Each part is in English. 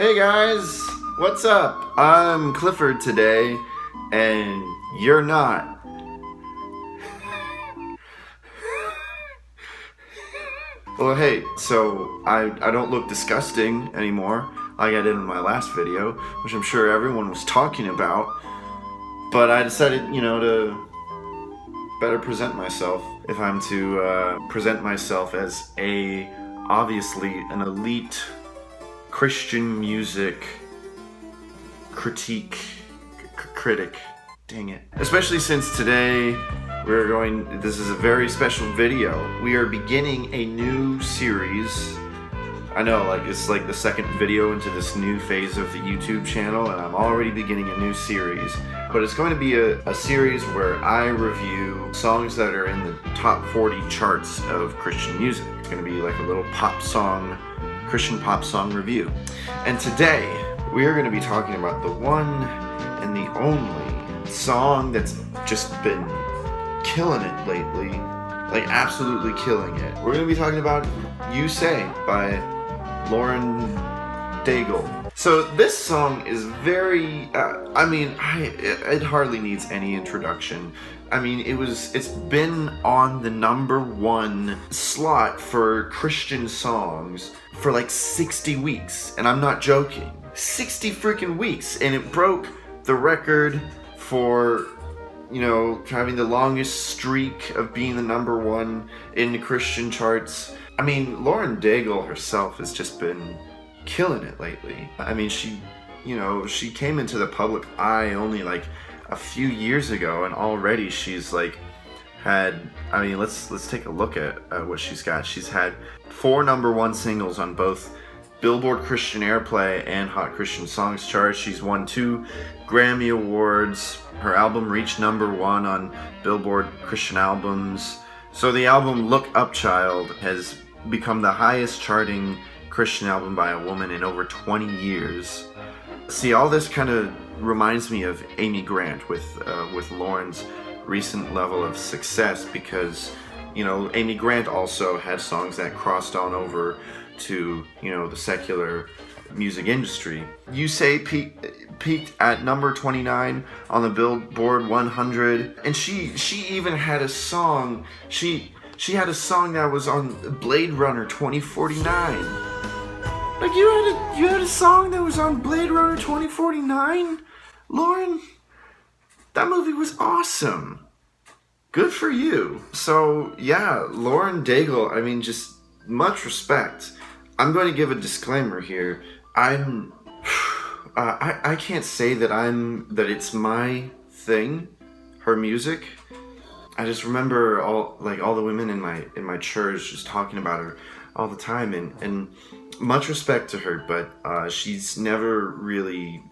Hey guys, what's up? I'm Clifford today, and you're not. Well, hey, so I don't look disgusting anymore like I did in my last video, which I'm sure everyone was talking about, but I decided, to better present myself if I'm to present myself as obviously an elite Christian music critic. Dang it. Especially since today this is a very special video. We are beginning a new series. I know, it's like the second video into this new phase of the YouTube channel, and I'm already beginning a new series. But it's going to be a series where I review songs that are in the top 40 charts of Christian music. It's going to be like a little Christian pop song review. And today, we are going to be talking about the one and the only song that's just been killing it lately. Like, absolutely killing it. We're going to be talking about You Say by Lauren Daigle. So this song is very, it hardly needs any introduction. I mean, it's been on the #1 slot for Christian songs for like 60 weeks, and I'm not joking. 60 freaking weeks, and it broke the record for, having the longest streak of being the #1 in the Christian charts. I mean, Lauren Daigle herself has just been killing it lately. I mean, she came into the public eye only like a few years ago, and already she's let's take a look at what she's got. She's had 4 #1 singles on both Billboard Christian Airplay and Hot Christian Songs charts. She's won 2 Grammy Awards. Her album reached #1 on Billboard Christian Albums. So the album Look Up Child has become the highest charting Christian album by a woman in over 20 years. See, all this kind of reminds me of Amy Grant with Lauren's recent level of success, because Amy Grant also had songs that crossed on over to the secular music industry. You Say peaked at number 29 on the Billboard 100, and she even had a song. She had a song that was on Blade Runner 2049. Like, you had a song that was on Blade Runner 2049, Lauren. That movie was awesome. Good for you. So yeah, Lauren Daigle. I mean, just much respect. I'm going to give a disclaimer here. I can't say that it's my thing, her music. I just remember all the women in my church just talking about her all the time, and much respect to her, but she's never really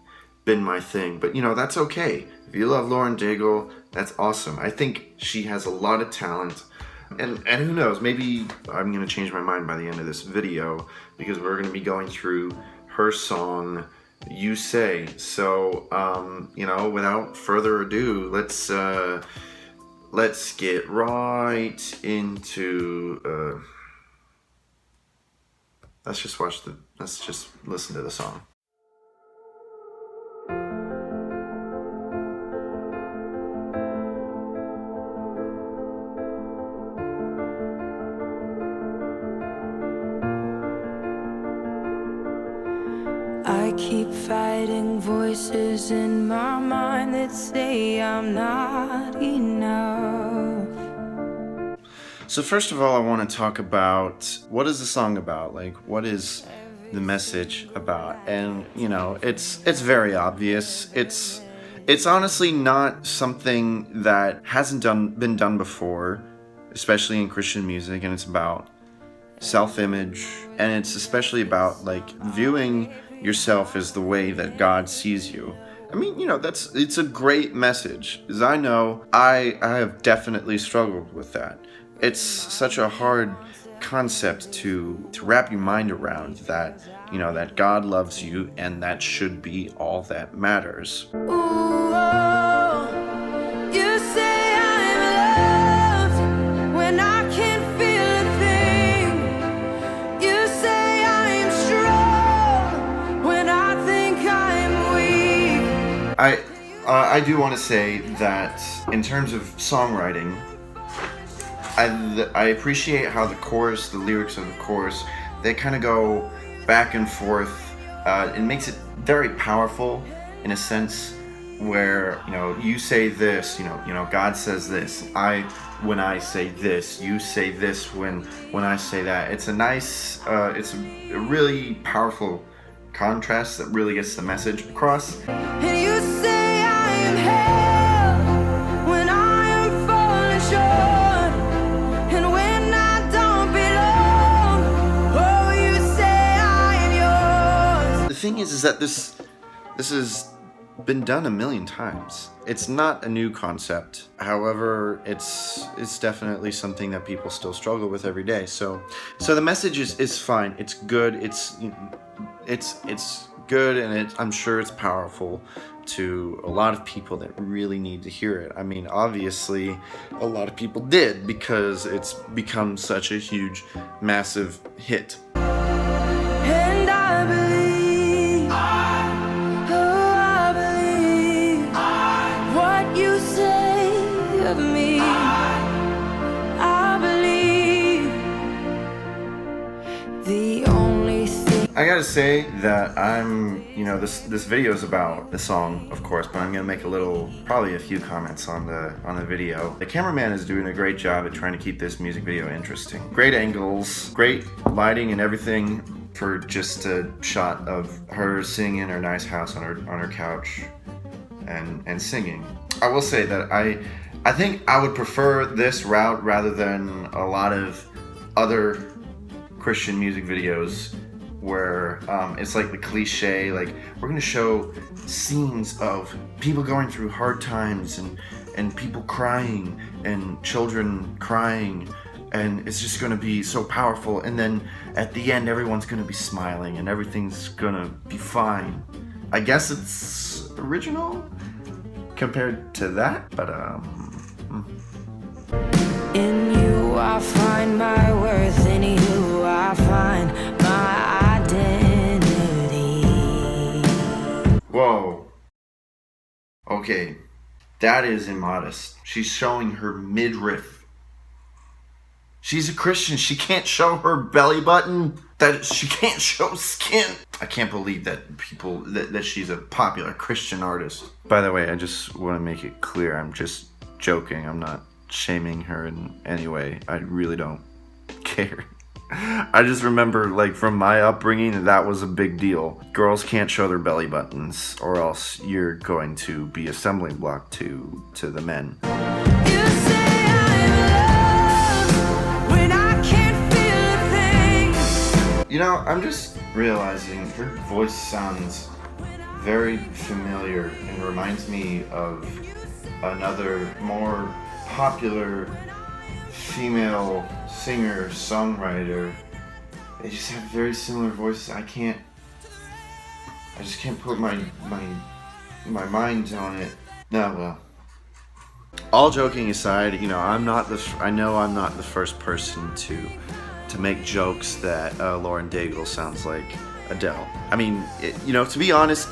been my thing. But that's okay. If you love Lauren Daigle, that's awesome. I think she has a lot of talent. And who knows, maybe I'm going to change my mind by the end of this video, because we're going to be going through her song, You Say. So, without further ado, let's get right into, let's just listen to the song. I keep fighting voices in my mind that say I'm not enough. So first of all, I want to talk about, what is the song about? Like, what is the message about? And it's very obvious. It's honestly not something that hasn't been done before, especially in Christian music, and it's about self-image, and it's especially about viewing yourself as the way that God sees you. I mean, it's a great message, as I know I have definitely struggled with that. It's such a hard concept to wrap your mind around, that that God loves you, and that should be all that matters. Ooh, you say I'm loved when I can't feel a thing. You say I'm strong when I I do want to say that in terms of songwriting, I appreciate how the chorus, the lyrics of the chorus, they kind of go back and forth. It makes it very powerful in a sense where, you know, you say this, you know, God says this. When I say this, you say this when I say that. It's a nice, it's a really powerful contrast that really gets the message across. And you say I am held when I am falling short, and when I don't belong, oh, you say I am yours. The thing is that this has been done a million times. It's not a new concept. However, it's definitely something that people still struggle with every day. So the message is fine. It's good. It's good, and I'm sure it's powerful to a lot of people that really need to hear it. I mean, obviously, a lot of people did because it's become such a huge, massive hit. And I believe, oh, I believe what you say of me. I believe the only thing. I gotta say that this video is about the song, of course, but I'm gonna make probably a few comments on the video. The cameraman is doing a great job at trying to keep this music video interesting. Great angles, great lighting and everything for just a shot of her sitting in her nice house on her couch and singing. I will say that I think I would prefer this route rather than a lot of other Christian music videos where it's like the cliche, like we're gonna show scenes of people going through hard times and people crying and children crying, and it's just gonna be so powerful, and then at the end everyone's gonna be smiling and everything's gonna be fine. I guess it's original compared to that, but In you I find my worth, in you I find my identity. Whoa. Okay, that is immodest. She's showing her midriff. She's a Christian. She can't show her belly button. That she can't show skin. I can't believe that that she's a popular Christian artist. By the way, I just want to make it clear, I'm just joking. I'm not shaming her in any way. I really don't care. I just remember, like, from my upbringing, that was a big deal. Girls can't show their belly buttons, or else you're going to be a stumbling block to the men. You say I'm loved when I can't feel a thing. You know, I'm just realizing her voice sounds very familiar and reminds me of another more popular female singer songwriter. They just have very similar voices. I just can't put my mind on it. No, well, all joking aside, you know, I know I'm not the first person to make jokes that Lauren Daigle sounds like Adele. I mean, to be honest,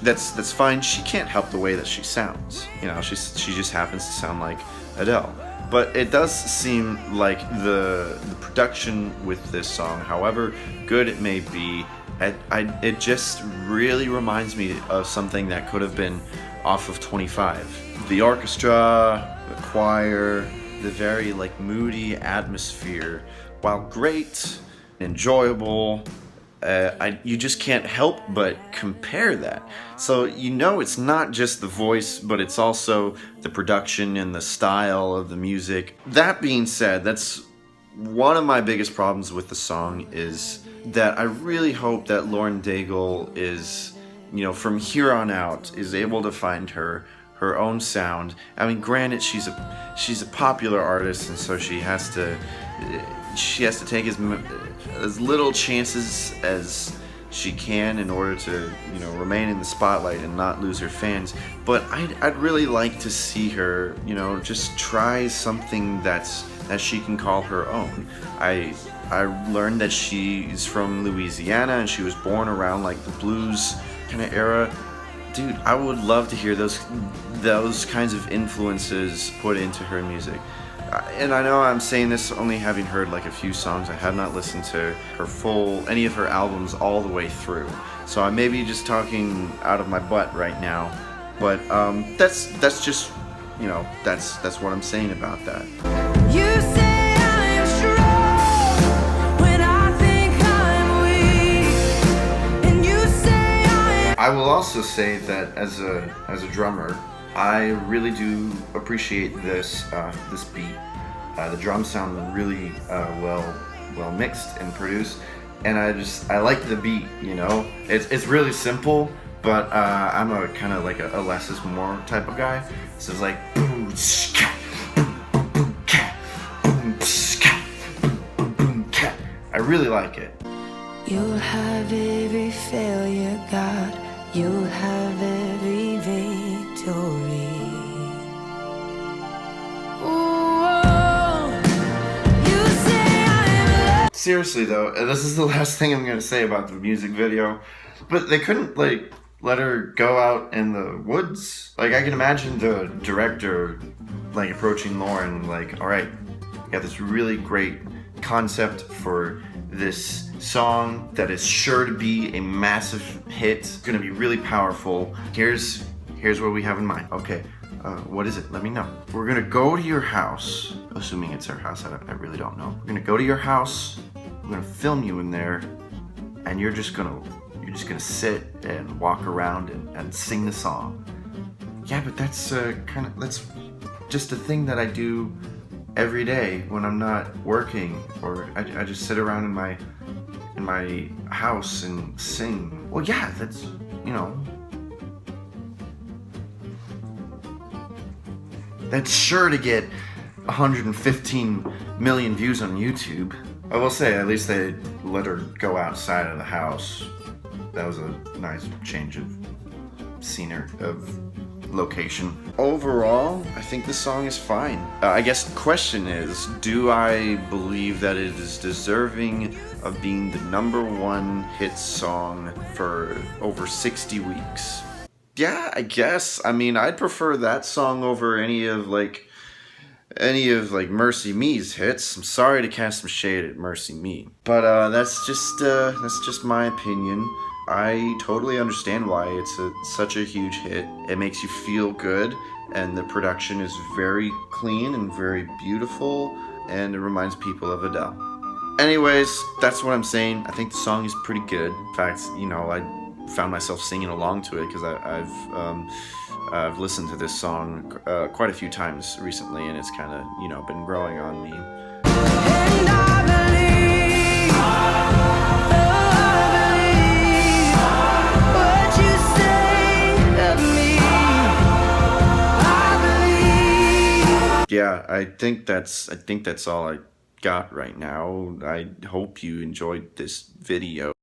that's fine. She can't help the way that she sounds. You know, she just happens to sound like Adele. But it does seem like the production with this song, however good it may be, it just really reminds me of something that could have been off of 25. The orchestra, the choir, the very like moody atmosphere, while great, enjoyable, you just can't help but compare that. So it's not just the voice, but it's also the production and the style of the music. That being said, that's one of my biggest problems with the song, is that I really hope that Lauren Daigle is, from here on out, is able to find her own sound. I mean, granted, she's a popular artist, and so she has to take as little chances as she can in order to remain in the spotlight and not lose her fans. But I'd really like to see her just try something that she can call her own. I learned that she's from Louisiana and she was born around like the blues kind of era. dude, I would love to hear those kinds of influences put into her music. And I know I'm saying this only having heard like a few songs. I have not listened to any of her albums all the way through. So I may be just talking out of my butt right now. But that's just, you know, that's what I'm saying about that. You say I am strong when I think I'm weak, and you say I will also say that as a drummer, I really do appreciate this beat. The drums sound really well mixed and produced, and I like the beat. You know, it's really simple, but I'm a kind of like a less is more type of guy. So it's like boom, ska, boom, boom, ka, boom, ska, boom, boom, ka. I really like it. you'll have every failure, God. You'll have every victory. Seriously though, this is the last thing I'm gonna say about the music video, but they couldn't like let her go out in the woods. Like I can imagine the director like approaching Lauren like, all right, we got this really great concept for this song that is sure to be a massive hit. It's gonna be really powerful. Here's what we have in mind. Okay, what is it? Let me know. We're gonna go to your house, assuming it's our house. I really don't know. We're gonna go to your house. I'm gonna film you in there, and you're just gonna sit and walk around and sing the song. Yeah, but that's that's just a thing that I do every day when I'm not working, or I just sit around in my house and sing. Well, yeah, that's, you know, that's sure to get 115 million views on YouTube. I will say, at least they let her go outside of the house. That was a nice change of scenery, of location. Overall, I think the song is fine. I guess the question is, do I believe that it is deserving of being the number 1 hit song for over 60 weeks? Yeah, I guess. I mean, I'd prefer that song over any of Mercy Me's hits. I'm sorry to cast some shade at Mercy Me, but that's just my opinion. I totally understand why it's such a huge hit. It makes you feel good, and the production is very clean and very beautiful, and it reminds people of Adele. Anyways, that's what I'm saying. I think the song is pretty good. In fact, you know, I found myself singing along to it because I've listened to this song quite a few times recently, and it's kind of, you know, been growing on me. And I believe, what you say of me. I believe. Yeah, I think that's all I got right now. I hope you enjoyed this video.